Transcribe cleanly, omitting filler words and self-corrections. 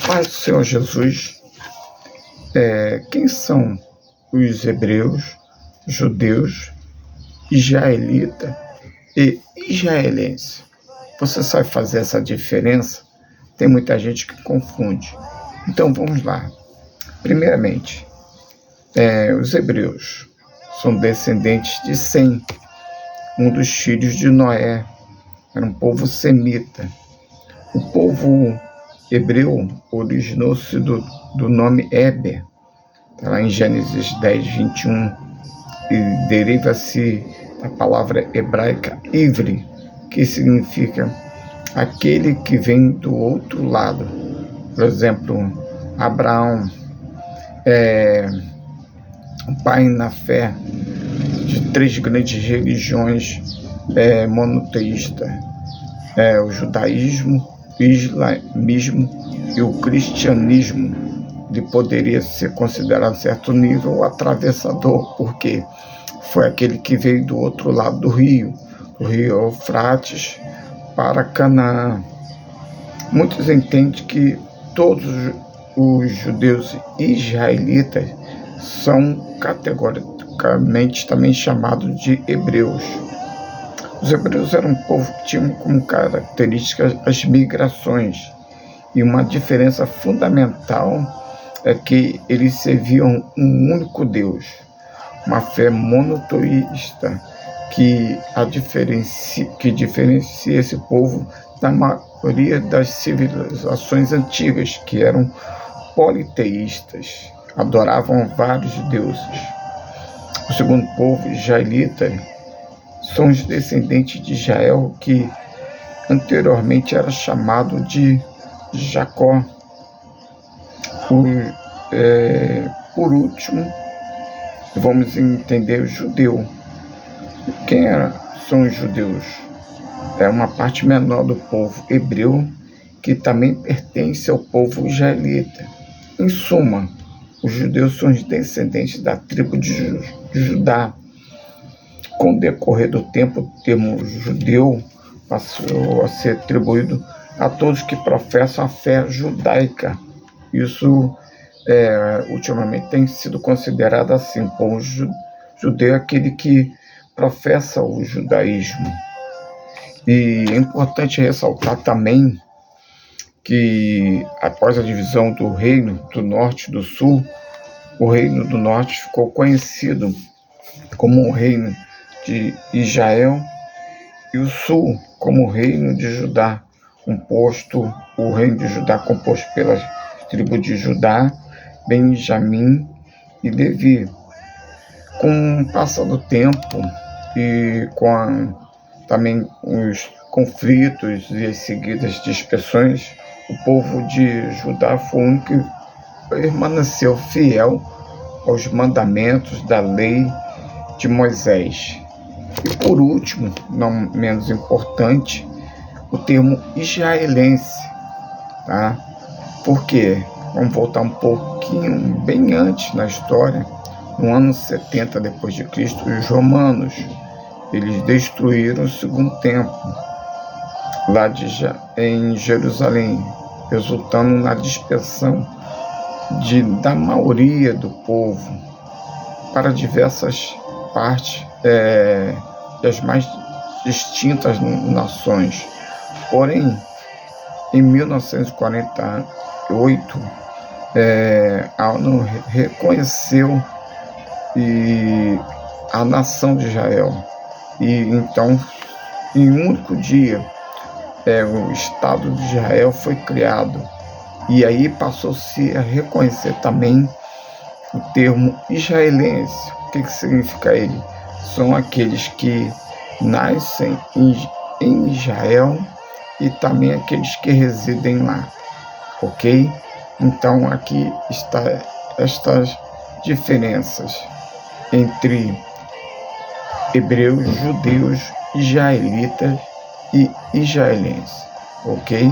Paz do Senhor Jesus. Quem são os hebreus, judeus, israelita e israelense? Você sabe fazer essa diferença? Tem muita gente que confunde. Então vamos lá. Primeiramente, os hebreus são descendentes de Sem, um dos filhos de Noé. Era um povo semita. O povo hebreu originou-se do nome Éber, está lá em Gênesis 10, 21, e deriva-se da palavra hebraica Ivri, que significa aquele que vem do outro lado. Por exemplo, Abraão, o pai na fé de três grandes religiões monoteístas, o judaísmo, o islamismo e o cristianismo. Ele poderia ser considerado, em certo nível, o atravessador, porque foi aquele que veio do outro lado do rio Eufrates, para Canaã. Muitos entendem que todos os judeus israelitas são categoricamente também chamados de hebreus. Os hebreus eram um povo que tinham como característica as migrações, e uma diferença fundamental é que eles serviam um único Deus, uma fé monoteísta que diferencia esse povo da maioria das civilizações antigas, que eram politeístas, adoravam vários deuses. O segundo povo, israelita, são os descendentes de Israel, que anteriormente era chamado de Jacó. Por último, vamos entender o judeu. Quem são os judeus? É uma parte menor do povo hebreu, que também pertence ao povo israelita. Em suma, os judeus são os descendentes da tribo de Judá. Com o decorrer do tempo, o termo judeu passou a ser atribuído a todos que professam a fé judaica. Isso, ultimamente, tem sido considerado assim. O povo judeu é aquele que professa o judaísmo. E é importante ressaltar também que, após a divisão do reino do norte e do sul, o reino do norte ficou conhecido como o reino de Israel, e o sul como o reino de Judá, o reino de Judá composto pelas tribos de Judá, Benjamim e Levi. Com o passar do tempo e também os conflitos e as seguidas dispersões, o povo de Judá foi o único que permaneceu fiel aos mandamentos da lei de Moisés. E por último, não menos importante, o termo israelense, tá? Por quê? Vamos voltar um pouquinho bem antes na história. No ano 70 depois de Cristo, os romanos, eles destruíram o segundo templo lá em Jerusalém, resultando na dispersão da maioria do povo para diversas partes das mais distintas nações. Porém, em 1948, a ONU reconheceu a nação de Israel. E então, em um único dia, o Estado de Israel foi criado. E aí passou-se a reconhecer também o termo israelense. O que significa ele? São aqueles que nascem em Israel e também aqueles que residem lá, ok? Então aqui está estas diferenças entre hebreus, judeus, israelitas e israelenses, ok?